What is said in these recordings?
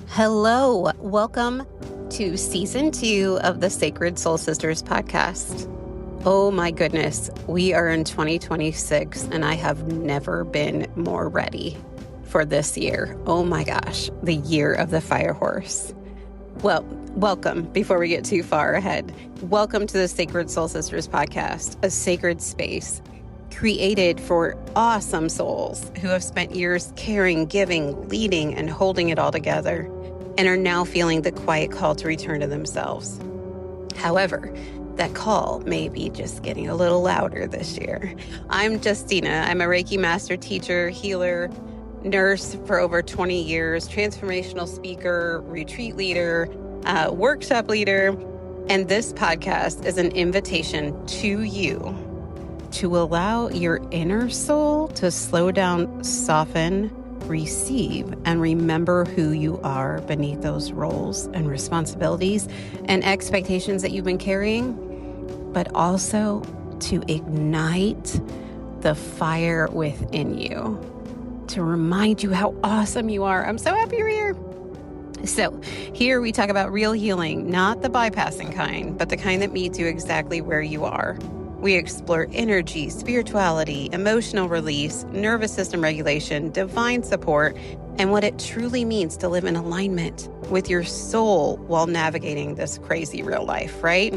Hello, welcome to season 2 of the Sacred Soul Sisters podcast. Oh my goodness, we are in 2026 and I have never been more ready for this year. Oh my gosh, the year of the fire horse. Well, welcome before we get too far ahead. Welcome to the Sacred Soul Sisters podcast, a sacred space created for awesome souls who have spent years caring, giving, leading, and holding it all together, and are now feeling the quiet call to return to themselves. However, that call may be just getting a little louder this year. I'm Justina. I'm a Reiki master teacher, healer, nurse for over 20 years, transformational speaker, retreat leader, workshop leader, and this podcast is an invitation to you to allow your inner soul to slow down, soften, receive, and remember who you are beneath those roles and responsibilities and expectations that you've been carrying, but also to ignite the fire within you, to remind you how awesome you are. I'm so happy you're here. So here we talk about real healing, not the bypassing kind, but the kind that meets you exactly where you are. We explore energy, spirituality, emotional release, nervous system regulation, divine support, and what it truly means to live in alignment with your soul while navigating this crazy real life, right?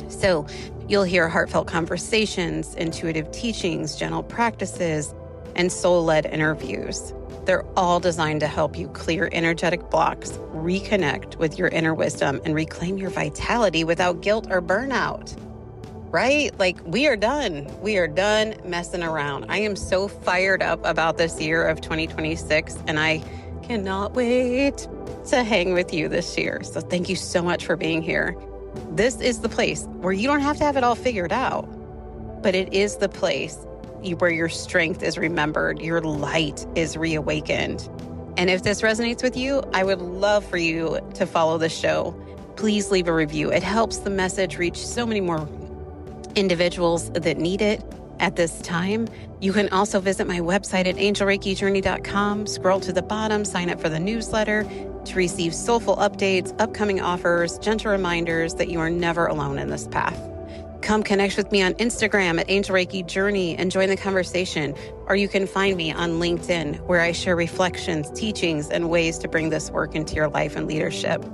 So you'll hear heartfelt conversations, intuitive teachings, gentle practices, and soul-led interviews. They're all designed to help you clear energetic blocks, reconnect with your inner wisdom, and reclaim your vitality without guilt or burnout. Right? Like we are done. We are done messing around. I am so fired up about this year of 2026 and I cannot wait to hang with you this year. So thank you so much for being here. This is the place where you don't have to have it all figured out, but it is the place where your strength is remembered, your light is reawakened. And if this resonates with you, I would love for you to follow the show. Please leave a review. It helps the message reach so many more individuals that need it at this time. You can also visit my website at angelreikijourney.com, scroll to the bottom, sign up for the newsletter to receive soulful updates, upcoming offers, gentle reminders that you are never alone in this path. Come connect with me on Instagram at Angel Reiki Journey and join the conversation, or you can find me on LinkedIn where I share reflections, teachings, and ways to bring this work into your life and leadership.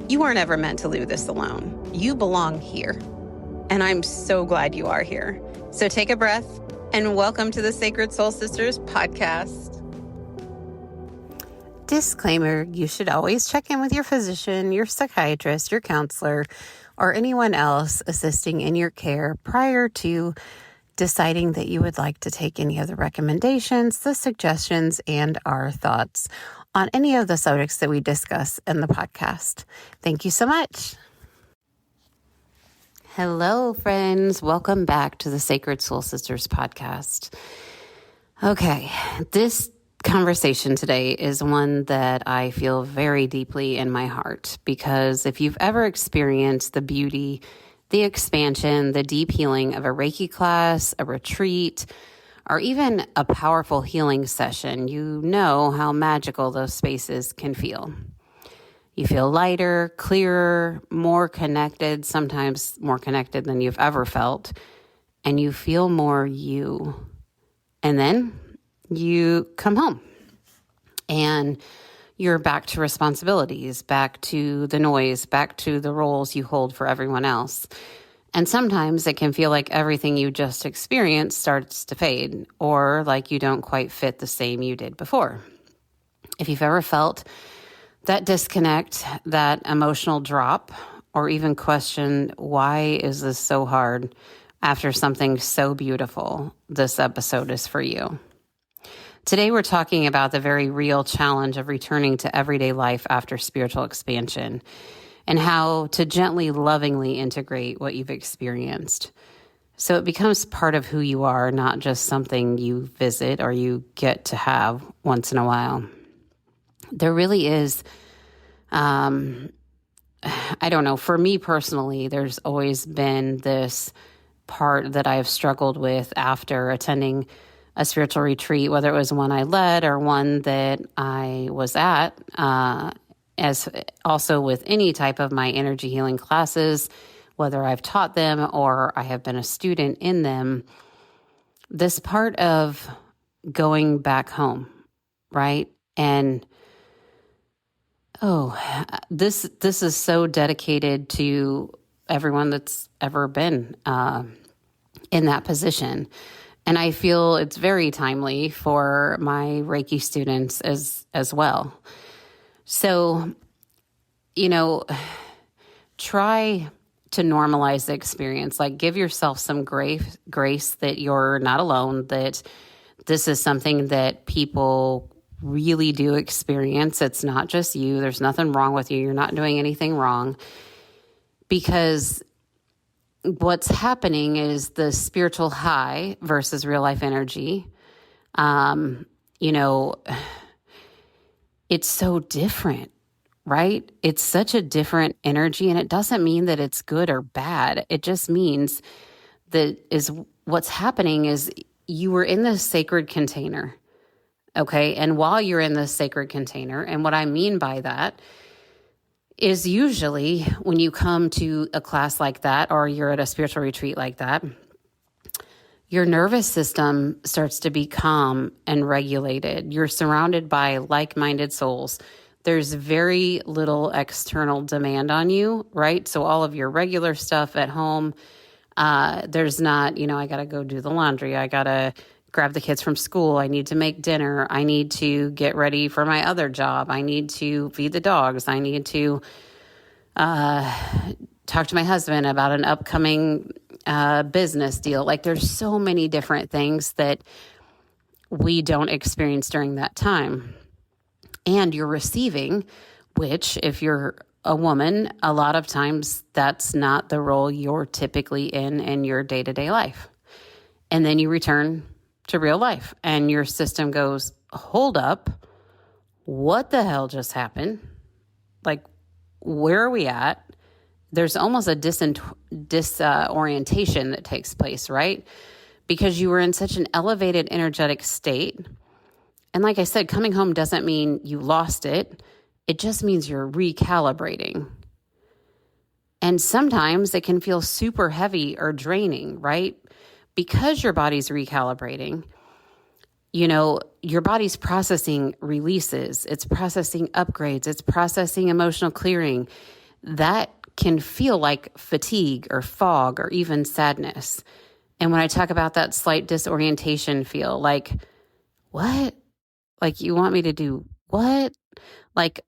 You weren't ever meant to do this alone. You belong here. And I'm so glad you are here. So take a breath and welcome to the Sacred Soul Sisters podcast. Disclaimer, you should always check in with your physician, your psychiatrist, your counselor, or anyone else assisting in your care prior to deciding that you would like to take any of the recommendations, the suggestions, and our thoughts on any of the subjects that we discuss in the podcast. Thank you so much. Hello, friends. Welcome back to the Sacred Soul Sisters podcast. Okay, this conversation today is one that I feel very deeply in my heart because if you've ever experienced the beauty, the expansion, the deep healing of a Reiki class, a retreat, or even a powerful healing session, you know how magical those spaces can feel. You feel lighter, clearer, more connected, sometimes more connected than you've ever felt, and you feel more you. And then you come home and you're back to responsibilities, back to the noise, back to the roles you hold for everyone else. And sometimes it can feel like everything you just experienced starts to fade, or like you don't quite fit the same you did before. If you've ever felt that disconnect, that emotional drop, or even question, why is this so hard after something so beautiful, this episode is for you. Today, we're talking about the very real challenge of returning to everyday life after spiritual expansion and how to gently, lovingly integrate what you've experienced so it becomes part of who you are, not just something you visit or you get to have once in a while. There really is, I don't know, for me personally, there's always been this part that I've struggled with after attending a spiritual retreat, whether it was one I led or one that I was at as also with any type of my energy healing classes, whether I've taught them or I have been a student in them, this part of going back home, right? And this is so dedicated to everyone that's ever been in that position. And I feel it's very timely for my Reiki students as well. So, try to normalize the experience. Like, give yourself some grace that you're not alone, that this is something that people really do experience. It's not just you. There's nothing wrong with you. You're not doing anything wrong. Because what's happening is the spiritual high versus real life energy. It's so different, right? It's such a different energy, and it doesn't mean that it's good or bad. It just means that is what's happening is you were in this sacred container, okay? And while you're in this sacred container, and what I mean by that is usually when you come to a class like that, or you're at a spiritual retreat like that, your nervous system starts to be calm and regulated. You're surrounded by like-minded souls. There's very little external demand on you, right? So all of your regular stuff at home, there's not, I got to go do the laundry. I got to grab the kids from school. I need to make dinner. I need to get ready for my other job. I need to feed the dogs. I need to talk to my husband about an upcoming business deal. Like, there's so many different things that we don't experience during that time. And you're receiving, which if you're a woman, a lot of times that's not the role you're typically in your day-to-day life. And then you return to real life and your system goes, hold up, what the hell just happened? Like, where are we at? There's almost a disorientation that takes place, right? Because you were in such an elevated energetic state. And like I said, coming home doesn't mean you lost it. It just means you're recalibrating. And sometimes it can feel super heavy or draining, right? Because your body's recalibrating, your body's processing releases, it's processing upgrades, it's processing emotional clearing. That can feel like fatigue or fog or even sadness. And when I talk about that slight disorientation feel, like, what? Like, you want me to do what? Like,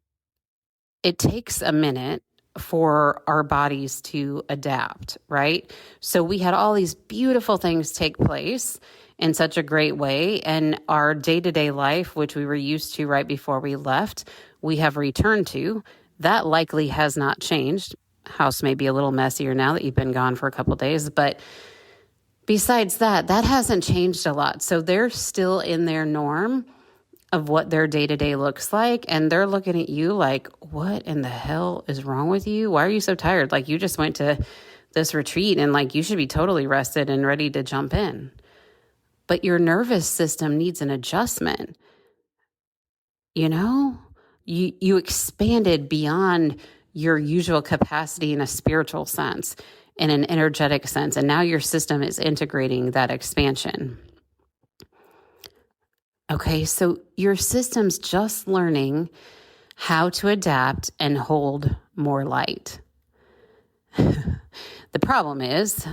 it takes a minute for our bodies to adapt, right? So we had all these beautiful things take place in such a great way. And our day-to-day life, which we were used to right before we left, we have returned to. That likely has not changed. House may be a little messier now that you've been gone for a couple of days, but besides that hasn't changed a lot. So they're still in their norm of what their day-to-day looks like. And they're looking at you like, what in the hell is wrong with you? Why are you so tired? Like, you just went to this retreat and like, you should be totally rested and ready to jump in. But your nervous system needs an adjustment. You expanded beyond your usual capacity in a spiritual sense, in an energetic sense. And now your system is integrating that expansion. Okay, so your system's just learning how to adapt and hold more light. The problem is,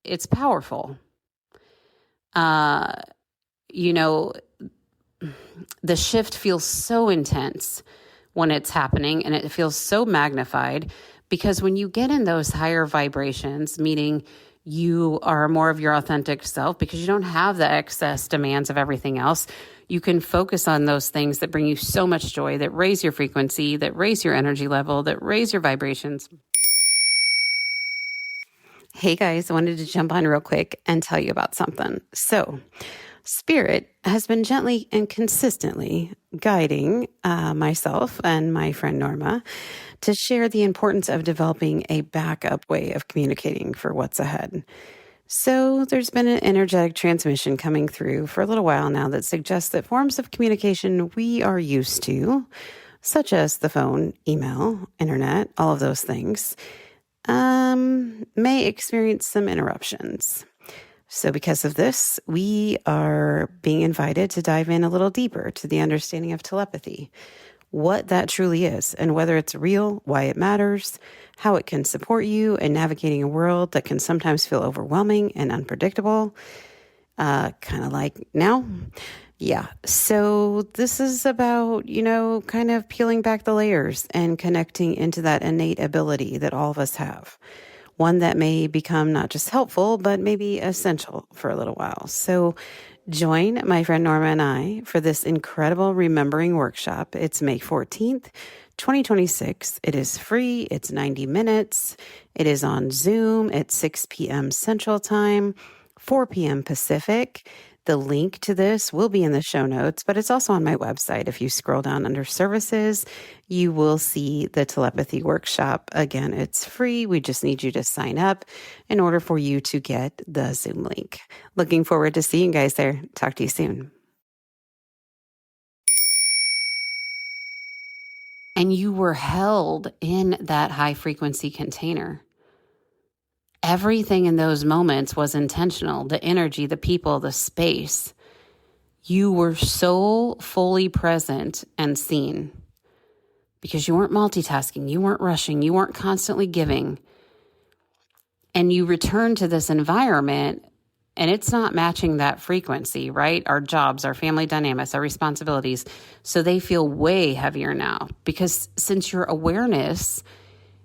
it's powerful. The shift feels so intense when it's happening, and it feels so magnified because when you get in those higher vibrations, meaning you are more of your authentic self because you don't have the excess demands of everything else, you can focus on those things that bring you so much joy, that raise your frequency, that raise your energy level, that raise your vibrations. Hey guys, I wanted to jump on real quick and tell you about something. So, Spirit has been gently and consistently guiding myself and my friend Norma to share the importance of developing a backup way of communicating for what's ahead. So there's been an energetic transmission coming through for a little while now that suggests that forms of communication we are used to, such as the phone, email, internet, all of those things, may experience some interruptions. So because of this, we are being invited to dive in a little deeper to the understanding of telepathy, what that truly is, and whether it's real, why it matters, how it can support you in navigating a world that can sometimes feel overwhelming and unpredictable, kind of like now. Yeah. So this is about, kind of peeling back the layers and connecting into that innate ability that all of us have. One that may become not just helpful, but maybe essential for a little while. So join my friend Norma and I for this incredible remembering workshop. It's May 14th, 2026. It is free. It's 90 minutes. It is on Zoom at 6 p.m. Central Time, 4 p.m. Pacific. The link to this will be in the show notes, but it's also on my website. If you scroll down under services, you will see the telepathy workshop. Again, it's free. We just need you to sign up in order for you to get the Zoom link. Looking forward to seeing you guys there. Talk to you soon. And you were held in that high frequency container. Everything in those moments was intentional. The energy, the people, the space. You were so fully present and seen because you weren't multitasking, you weren't rushing, you weren't constantly giving. And you returned to this environment and it's not matching that frequency, right? Our jobs, our family dynamics, our responsibilities. So they feel way heavier now because since your awareness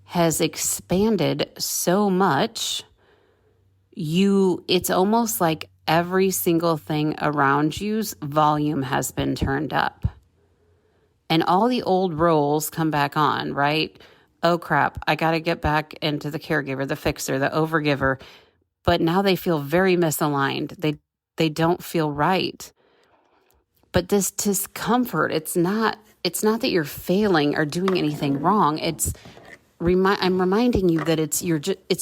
has expanded so much, it's almost like every single thing around you's volume has been turned up. And all the old roles come back on, right? Oh crap, I got to get back into the caregiver, the fixer, the overgiver. But now they feel very misaligned. They don't feel right. But this discomfort, it's not that you're failing or doing anything wrong. I'm reminding you that it's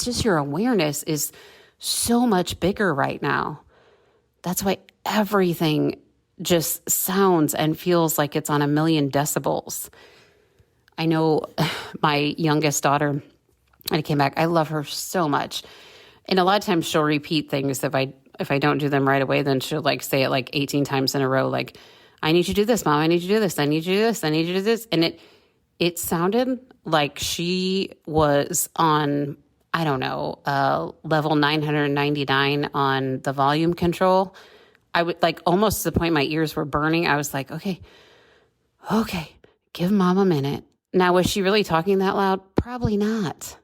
just your awareness is so much bigger right now. That's why everything just sounds and feels like it's on 1,000,000 decibels. I know my youngest daughter, and I came back, I love her so much. And a lot of times she'll repeat things. If I don't do them right away, then she'll say it 18 times in a row. Like, I need you to do this, Mom. I need you to do this. I need you to do this. I need you to do this. And it sounded like she was on, I don't know, level 999 on the volume control. I would almost to the point my ears were burning. I was like, okay, give Mom a minute. Now, was she really talking that loud? Probably not.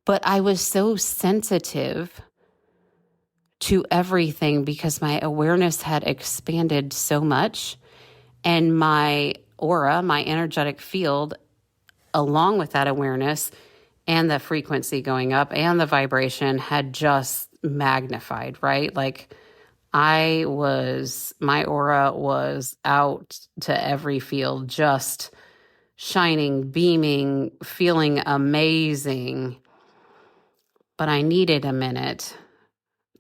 But I was so sensitive to everything because my awareness had expanded so much, and my aura, my energetic field, along with that awareness and the frequency going up and the vibration had just magnified, right? My aura was out to every field, just shining, beaming, feeling amazing. But I needed a minute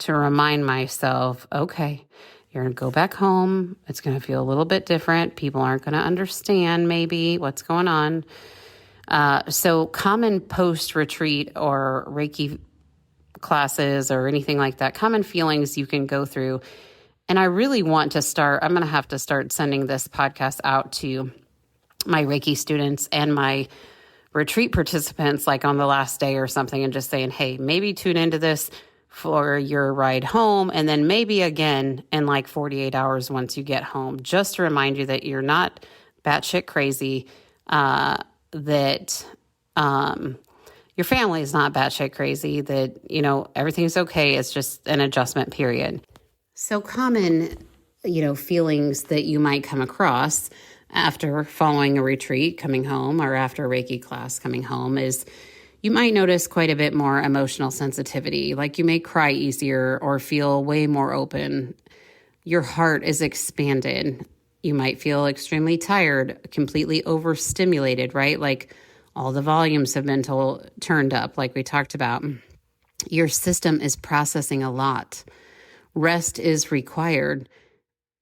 to remind myself, okay, you're going to go back home. It's going to feel a little bit different. People aren't going to understand maybe what's going on. So common post-retreat or Reiki classes or anything like that, common feelings you can go through. And I really want to I'm going to have to start sending this podcast out to my Reiki students and my retreat participants, on the last day or something, and just saying, hey, maybe tune into this for your ride home, and then maybe again in 48 hours once you get home, just to remind you that you're not batshit crazy, that your family is not batshit crazy, that, everything's okay. It's just an adjustment period. So common, feelings that you might come across after following a retreat, coming home, or after a Reiki class coming home is you might notice quite a bit more emotional sensitivity. You may cry easier or feel way more open. Your heart is expanded. You might feel extremely tired, completely overstimulated, right? All the volumes have been turned up, like we talked about. Your system is processing a lot. Rest is required.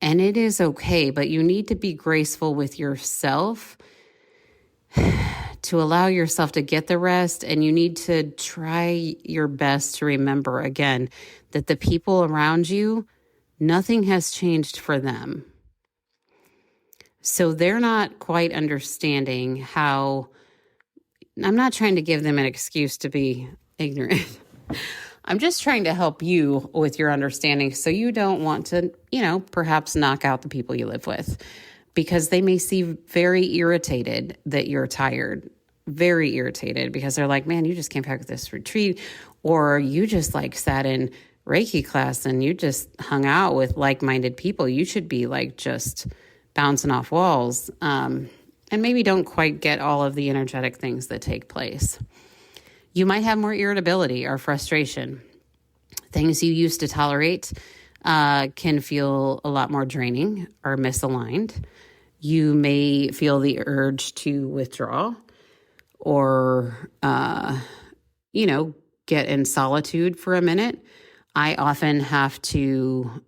And it is okay, but you need to be graceful with yourself to allow yourself to get the rest. And you need to try your best to remember again that the people around you, nothing has changed for them. So they're not quite understanding how. I'm not trying to give them an excuse to be ignorant. I'm just trying to help you with your understanding so you don't want to, perhaps knock out the people you live with, because they may seem very irritated that you're tired, very irritated because they're like, man, you just came back with this retreat, or you just like sat in Reiki class and you just hung out with like-minded people. You should be like just bouncing off walls. And maybe don't quite get all of the energetic things that take place. You might have more irritability or frustration. Things you used to tolerate can feel a lot more draining or misaligned. You may feel the urge to withdraw or, get in solitude for a minute. I often have to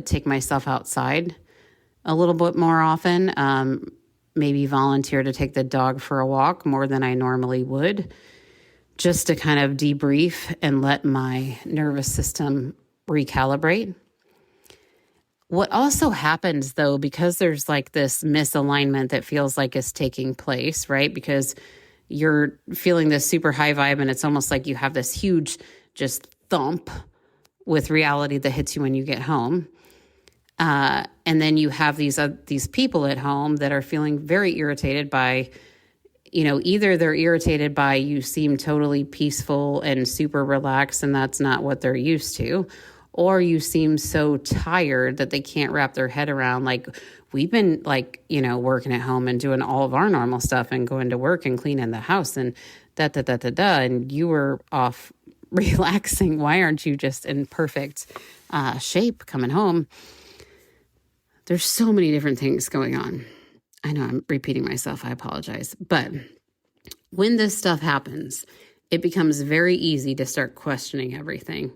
take myself outside a little bit more often. Maybe volunteer to take the dog for a walk more than I normally would, just to kind of debrief and let my nervous system recalibrate. What also happens, though, because there's like this misalignment that feels like is taking place, right? Because you're feeling this super high vibe and it's almost like you have this huge just thump with reality that hits you when you get home. And then you have these people at home that are feeling very irritated by, either they're irritated by you seem totally peaceful and super relaxed and that's not what they're used to, or you seem so tired that they can't wrap their head around, like, we've been like, working at home and doing all of our normal stuff and going to work and cleaning the house and and you were off relaxing. Why aren't you just in perfect shape coming home? There's so many different things going on. I know I'm repeating myself. I apologize. But when this stuff happens, it becomes very easy to start questioning everything,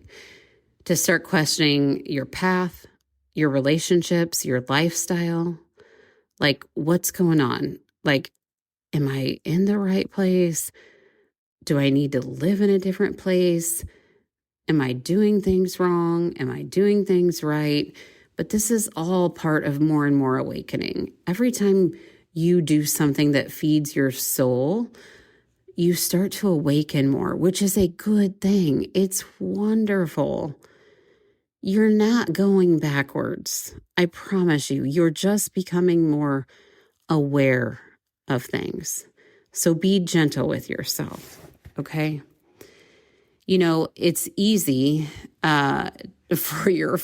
to start questioning your path, your relationships, your lifestyle. Like, what's going on? Like, am I in the right place? Do I need to live in a different place? Am I doing things wrong? Am I doing things right? But this is all part of more and more awakening. Every time you do something that feeds your soul, you start to awaken more, which is a good thing. It's wonderful. You're not going backwards. I promise you, you're just becoming more aware of things. So be gentle with yourself, okay? It's easy for your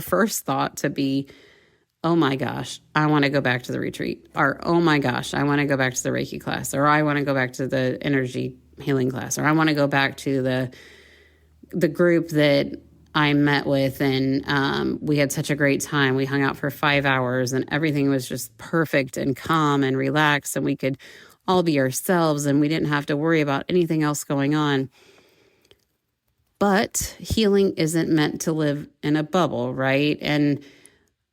first thought to be, oh my gosh, I want to go back to the retreat, or oh my gosh, I want to go back to the Reiki class, or I want to go back to the energy healing class, or I want to go back to the group that I met with and we had such a great time. We hung out for 5 hours and everything was just perfect and calm and relaxed and we could all be ourselves and we didn't have to worry about anything else going on. But healing isn't meant to live in a bubble, right? And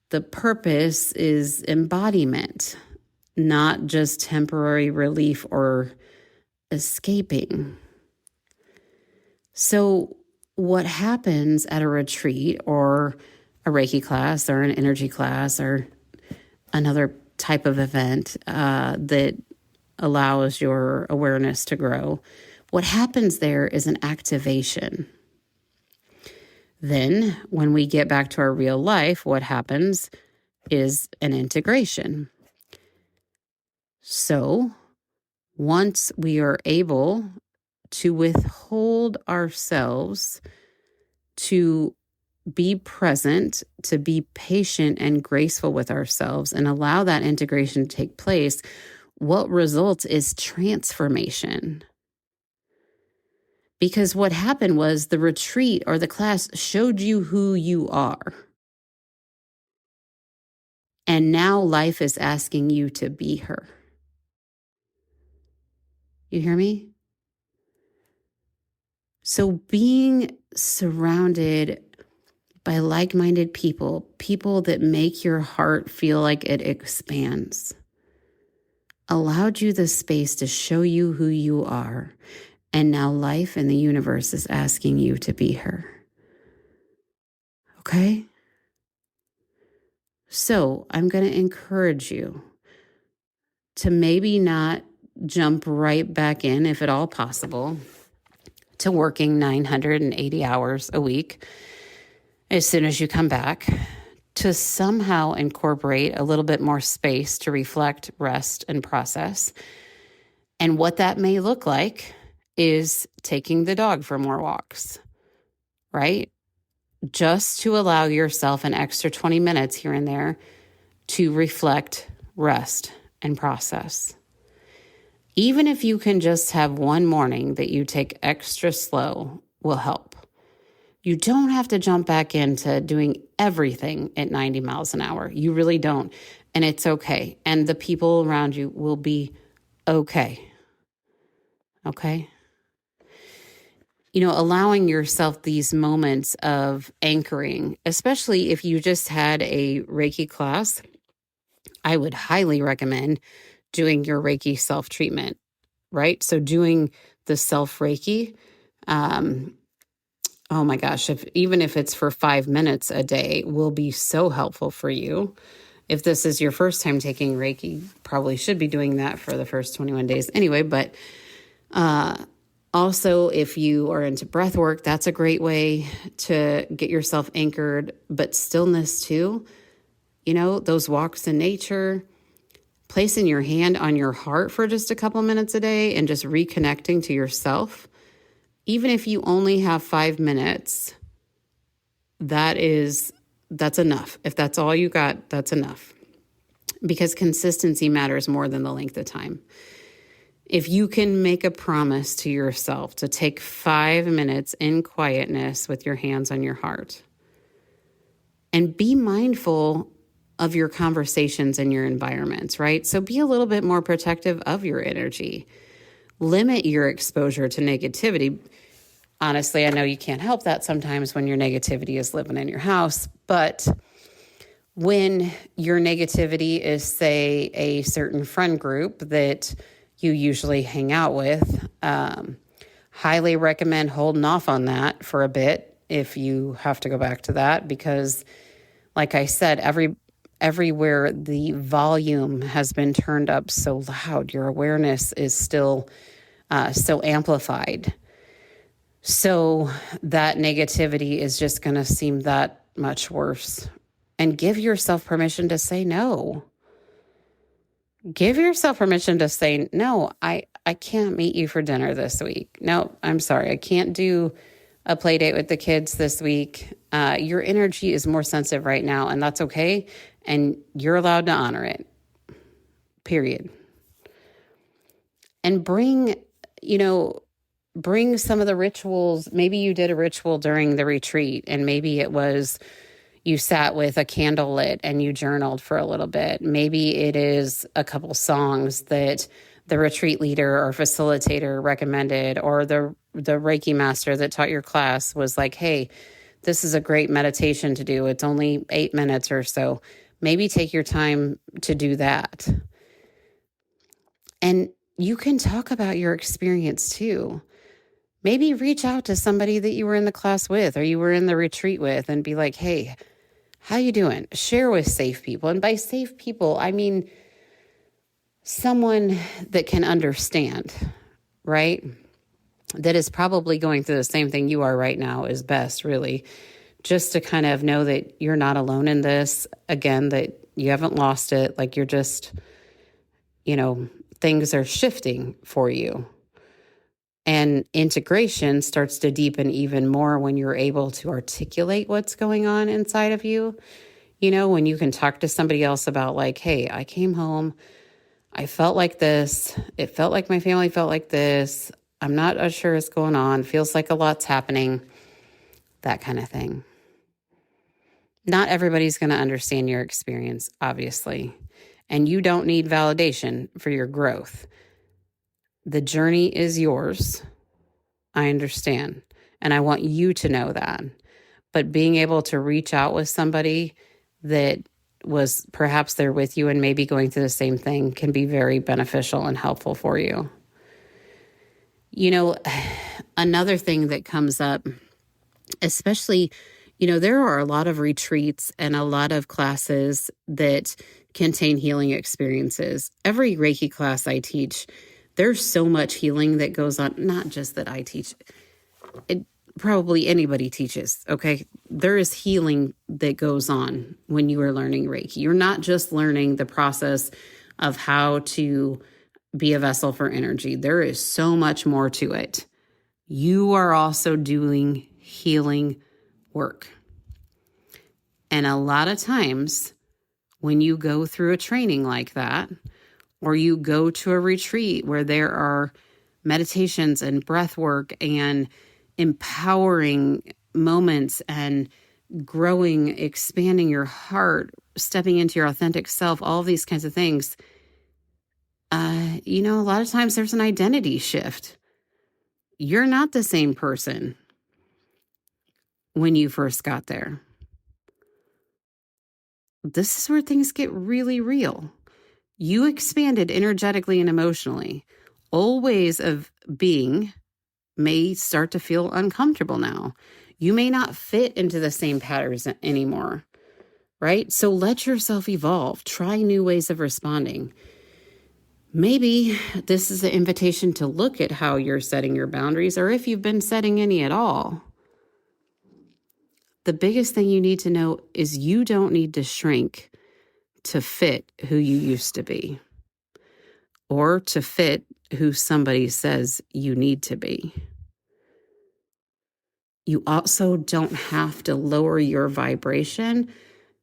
the purpose is embodiment, not just temporary relief or escaping. So what happens at a retreat or a Reiki class or an energy class or another type of event that allows your awareness to grow, what happens there is an activation. Then when we get back to our real life, what happens is an integration. So once we are able to withhold ourselves, to be present, to be patient and graceful with ourselves and allow that integration to take place, what results is transformation. Because what happened was the retreat or the class showed you who you are. And now life is asking you to be her. You hear me? So being surrounded by like-minded people, people that make your heart feel like it expands, allowed you the space to show you who you are. And now life and the universe is asking you to be her. Okay? So I'm going to encourage you to maybe not jump right back in, if at all possible, to working 980 hours a week as soon as you come back, to somehow incorporate a little bit more space to reflect, rest, and process. And what that may look like is taking the dog for more walks, right? Just to allow yourself an extra 20 minutes here and there to reflect, rest, and process. Even if you can just have one morning that you take extra slow will help. You don't have to jump back into doing everything at 90 miles an hour. You really don't. And it's okay. And the people around you will be okay. Okay? Allowing yourself these moments of anchoring, especially if you just had a Reiki class, I would highly recommend doing your Reiki self-treatment, right? So doing the self-Reiki, oh my gosh, even if it's for 5 minutes a day, will be so helpful for you. If this is your first time taking Reiki, probably should be doing that for the first 21 days anyway. But also, if you are into breathwork, that's a great way to get yourself anchored. But stillness too, those walks in nature, placing your hand on your heart for just a couple minutes a day and just reconnecting to yourself. Even if you only have 5 minutes, that's enough. If that's all you got, that's enough. Because consistency matters more than the length of time. If you can make a promise to yourself to take 5 minutes in quietness with your hands on your heart, and be mindful of your conversations and your environments, right? So be a little bit more protective of your energy. Limit your exposure to negativity. Honestly, I know you can't help that sometimes when your negativity is living in your house, but when your negativity is, say, a certain friend group that you usually hang out with, highly recommend holding off on that for a bit if you have to go back to that, because like I said, everywhere the volume has been turned up so loud, your awareness is still so amplified. So that negativity is just going to seem that much worse. And give yourself permission to say no. Give yourself permission to say, no, I can't meet you for dinner this week. No, I'm sorry. I can't do a play date with the kids this week. Your energy is more sensitive right now, and that's okay. And you're allowed to honor it. Period. And bring some of the rituals. Maybe you did a ritual during the retreat, and maybe it was you sat with a candle lit and you journaled for a little bit. Maybe it is a couple songs that the retreat leader or facilitator recommended, or the Reiki master that taught your class was like, hey, this is a great meditation to do. It's only 8 minutes or so. Maybe take your time to do that. And you can talk about your experience too. Maybe reach out to somebody that you were in the class with or you were in the retreat with and be like, hey, how you doing? Share with safe people. And by safe people, I mean someone that can understand, right? That is probably going through the same thing you are right now is best, really. Just to kind of know that you're not alone in this. Again, that you haven't lost it. Like you're just, things are shifting for you. And integration starts to deepen even more when you're able to articulate what's going on inside of you. When you can talk to somebody else about like, hey, I came home, I felt like this. It felt like my family felt like this. I'm not sure what's going on. Feels like a lot's happening. That kind of thing. Not everybody's going to understand your experience, obviously. And you don't need validation for your growth. The journey is yours. I understand. And I want you to know that. but being able to reach out with somebody that was perhaps there with you and maybe going through the same thing can be very beneficial and helpful for you. Another thing that comes up, especially, there are a lot of retreats and a lot of classes that contain healing experiences. Every Reiki class I teach, there's so much healing that goes on, not just that I teach. Probably anybody teaches, okay? There is healing that goes on when you are learning Reiki. You're not just learning the process of how to be a vessel for energy. There is so much more to it. You are also doing healing work. And a lot of times when you go through a training like that, or you go to a retreat where there are meditations and breath work and empowering moments and growing, expanding your heart, stepping into your authentic self, all of these kinds of things, a lot of times there's an identity shift. You're not the same person when you first got there. This is where things get really real. You expanded energetically and emotionally. Old ways of being may start to feel uncomfortable now. You may not fit into the same patterns anymore, right? So let yourself evolve. Try new ways of responding. Maybe this is an invitation to look at how you're setting your boundaries, or if you've been setting any at all. The biggest thing you need to know is you don't need to shrink to fit who you used to be, or to fit who somebody says you need to be. You also don't have to lower your vibration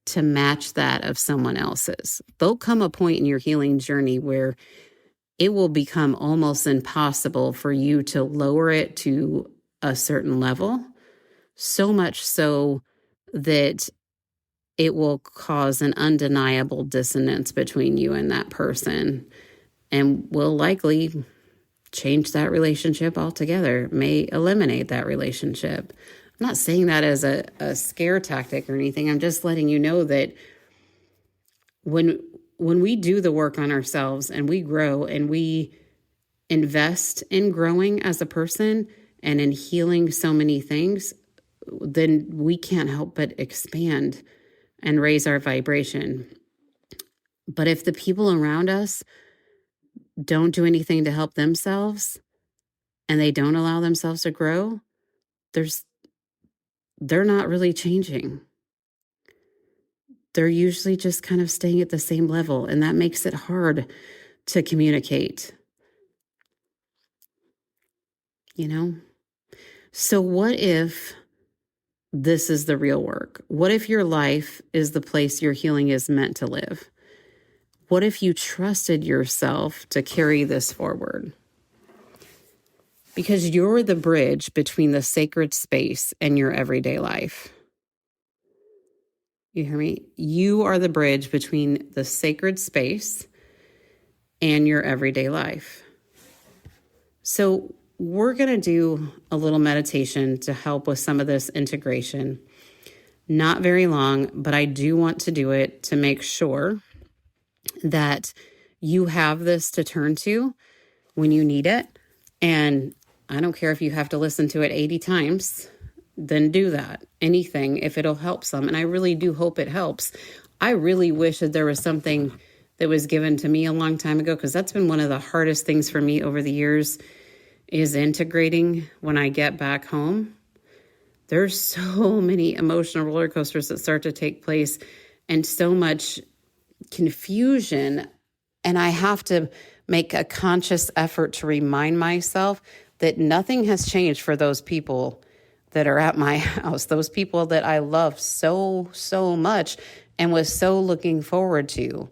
to match that of someone else's. There'll come a point in your healing journey where it will become almost impossible for you to lower it to a certain level, so much so that it will cause an undeniable dissonance between you and that person, and will likely change that relationship altogether, may eliminate that relationship. I'm not saying that as a scare tactic or anything. I'm just letting you know that when we do the work on ourselves and we grow and we invest in growing as a person and in healing so many things, then we can't help but expand and raise our vibration. But if the people around us don't do anything to help themselves and they don't allow themselves to grow, they're not really changing. They're usually just kind of staying at the same level, and that makes it hard to communicate. So what if this is the real work? What if your life is the place your healing is meant to live? What if you trusted yourself to carry this forward? Because you're the bridge between the sacred space and your everyday life. You hear me? You are the bridge between the sacred space and your everyday life. So we're going to do a little meditation to help with some of this integration. Not very long, but I do want to do it to make sure that you have this to turn to when you need it. And I don't care if you have to listen to it 80 times, then do that. Anything, if it'll help some. And I really do hope it helps. I really wish that there was something that was given to me a long time ago, because that's been one of the hardest things for me over the years, is integrating when I get back home. There's so many emotional roller coasters that start to take place and so much confusion. And I have to make a conscious effort to remind myself that nothing has changed for those people that are at my house, those people that I love so, so much and was so looking forward to.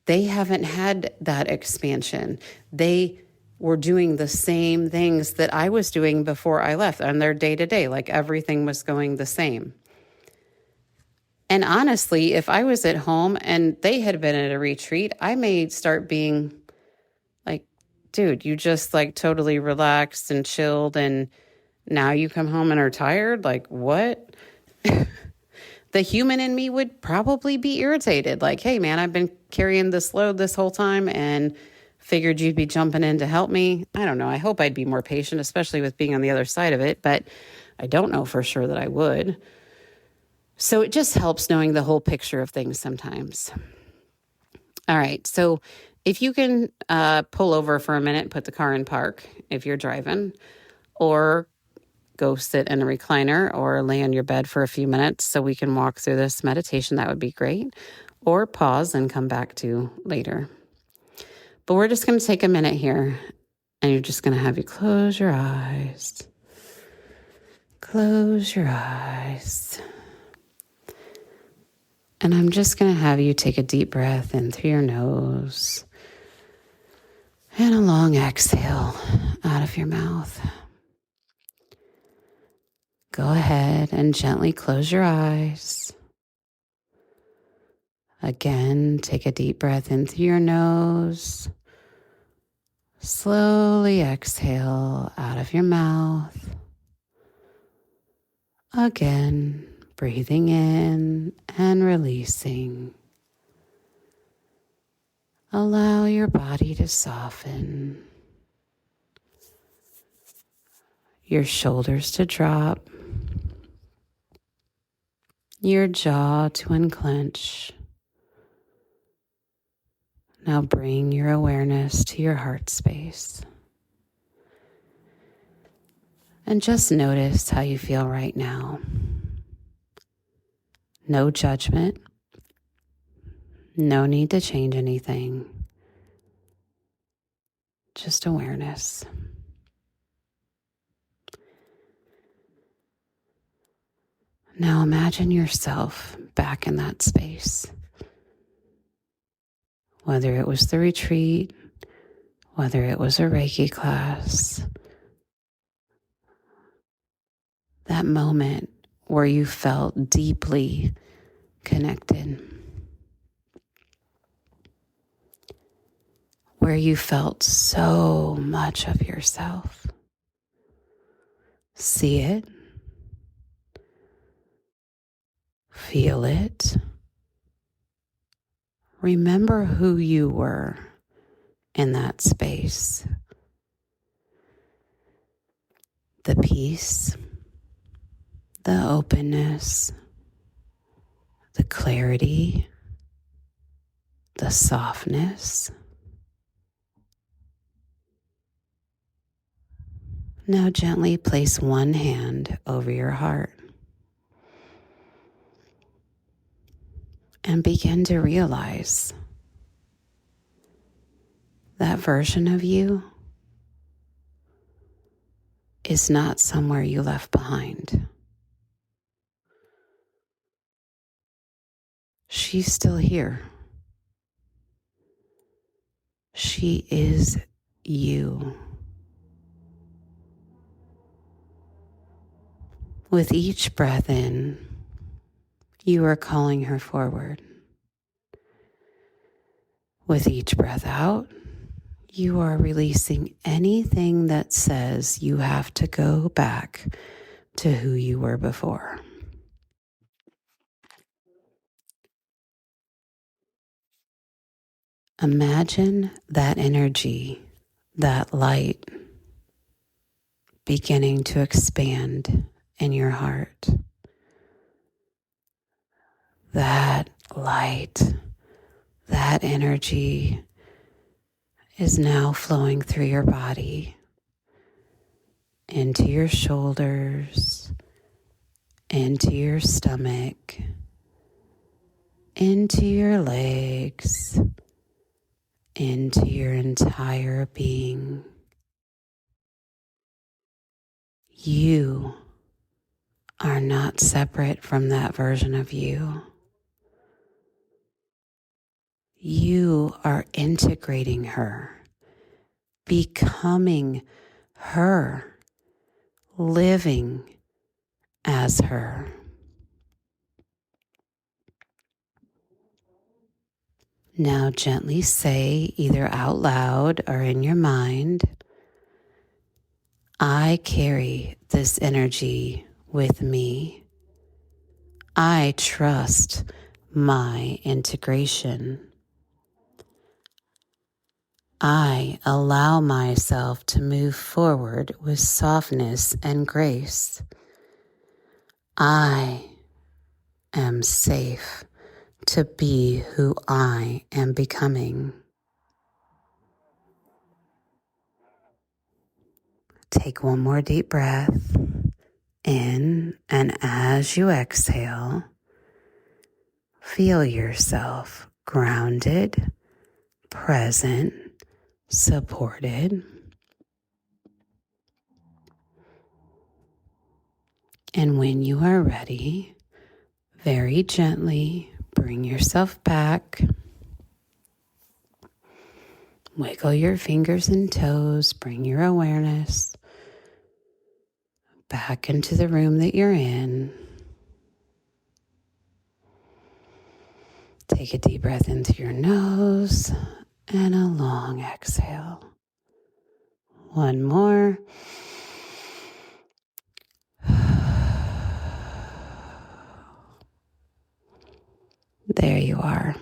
They haven't had that expansion. They were doing the same things that I was doing before I left on their day-to-day, like everything was going the same. And honestly, if I was at home and they had been at a retreat, I may start being like, dude, you just like totally relaxed and chilled and Now you come home and are tired? Like, what? The human in me would probably be irritated. Like, hey, man, I've been carrying this load this whole time and figured you'd be jumping in to help me. I don't know. I hope I'd be more patient, especially with being on the other side of it, but I don't know for sure that I would. So it just helps knowing the whole picture of things sometimes. All right. So if you can pull over for a minute, put the car in park if you're driving, or go sit in a recliner or lay on your bed for a few minutes so we can walk through this meditation, that would be great. Or pause and come back to later. But we're just going to take a minute here, and you're just going to have you close your eyes. Close your eyes. And I'm just going to have you take a deep breath in through your nose and a long exhale out of your mouth. Go ahead and gently close your eyes. Again, take a deep breath in through your nose. Slowly exhale out of your mouth. Again, breathing in and releasing. Allow your body to soften. Your shoulders to drop. Your jaw to unclench. Now bring your awareness to your heart space. And just notice how you feel right now. No judgment. No need to change anything. Just awareness. Now imagine yourself back in that space. Whether it was the retreat, whether it was a Reiki class, that moment where you felt deeply connected, where you felt so much of yourself. See it, feel it, remember who you were in that space. The peace, the openness, the clarity, the softness. Now gently place one hand over your heart and begin to realize that version of you is not somewhere you left behind. She's still here. She is you. With each breath in, you are calling her forward. With each breath out, you are releasing anything that says you have to go back to who you were before. Imagine that energy, that light, beginning to expand in your heart. That light, that energy is now flowing through your body, into your shoulders, into your stomach, into your legs, into your entire being. You are not separate from that version of you. You are integrating her, becoming her, living as her. Now gently say, either out loud or in your mind, I carry this energy with me. I trust my integration. I allow myself to move forward with softness and grace. I am safe to be who I am becoming. Take one more deep breath in, and as you exhale, feel yourself grounded, present, supported. And when you are ready, very gently bring yourself back. Wiggle your fingers and toes, bring your awareness back into the room that you're in. Take a deep breath into your nose and a long exhale. One more. There you are.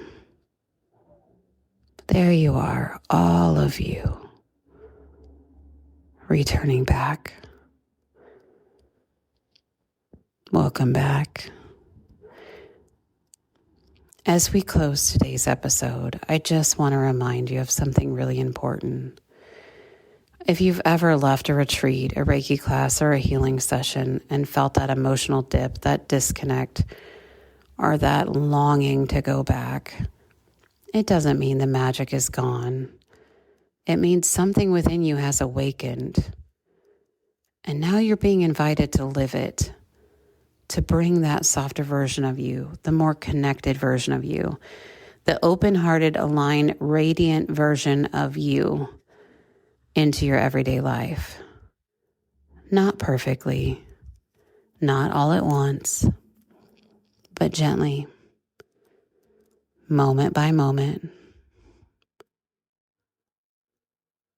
There you are, all of you, returning back. Welcome back. As we close today's episode, I just want to remind you of something really important. If you've ever left a retreat, a Reiki class, or a healing session and felt that emotional dip, that disconnect, or that longing to go back, it doesn't mean the magic is gone. It means something within you has awakened. And now you're being invited to live it, to bring that softer version of you, the more connected version of you, the open-hearted, aligned, radiant version of you into your everyday life. Not perfectly, not all at once, but gently, moment by moment.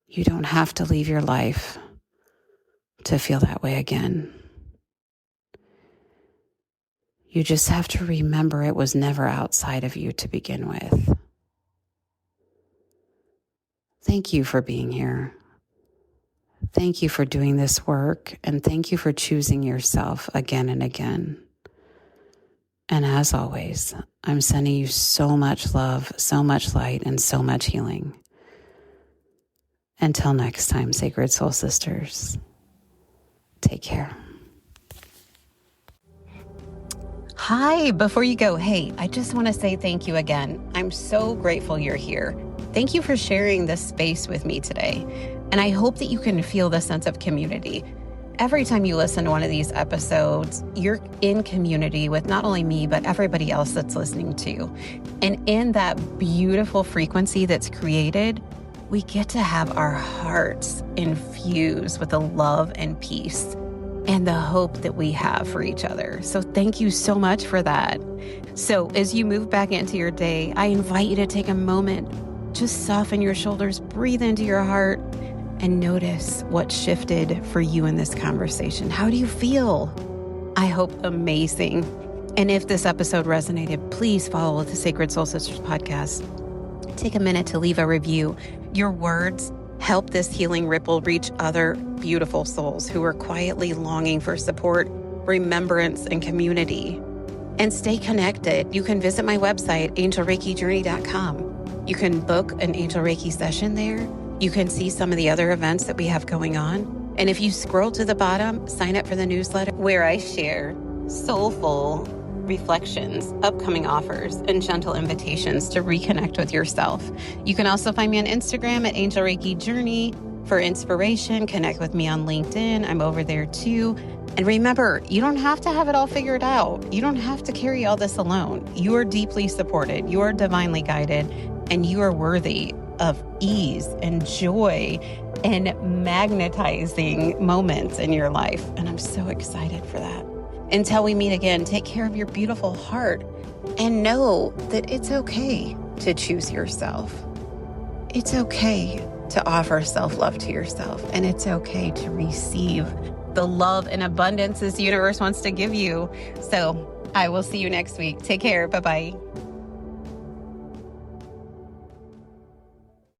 You don't have to leave your life to feel that way again. You just have to remember it was never outside of you to begin with. Thank you for being here. Thank you for doing this work, and thank you for choosing yourself again and again. And as always, I'm sending you so much love, so much light, and so much healing. Until next time, Sacred Soul Sisters, take care. Hi, before you go, hey, I just want to say thank you again. I'm so grateful you're here. Thank you for sharing this space with me today. And I hope that you can feel the sense of community. Every time you listen to one of these episodes, you're in community with not only me, but everybody else that's listening too. And in that beautiful frequency that's created, we get to have our hearts infused with the love and peace and the hope that we have for each other. So thank you so much for that. So as you move back into your day, I invite you to take a moment, just soften your shoulders, breathe into your heart, and notice what shifted for you in this conversation. How do you feel? I hope amazing. And if this episode resonated, please follow the Sacred Soul Sisters podcast. Take a minute to leave a review. Your words help this healing ripple reach other beautiful souls who are quietly longing for support, remembrance, and community. And stay connected. You can visit my website, angelreikijourney.com. You can book an Angel Reiki session there. You can see some of the other events that we have going on. And if you scroll to the bottom, sign up for the newsletter where I share soulful reflections, upcoming offers, and gentle invitations to reconnect with yourself. You can also find me on Instagram at Angel Reiki Journey for inspiration. Connect with me on LinkedIn. I'm over there too. And remember, you don't have to have it all figured out. You don't have to carry all this alone. You are deeply supported. You are divinely guided, and you are worthy of ease and joy and magnetizing moments in your life. And I'm so excited for that. Until we meet again, take care of your beautiful heart and know that it's okay to choose yourself. It's okay to offer self-love to yourself. And it's okay to receive the love and abundance this universe wants to give you. So I will see you next week. Take care. Bye-bye.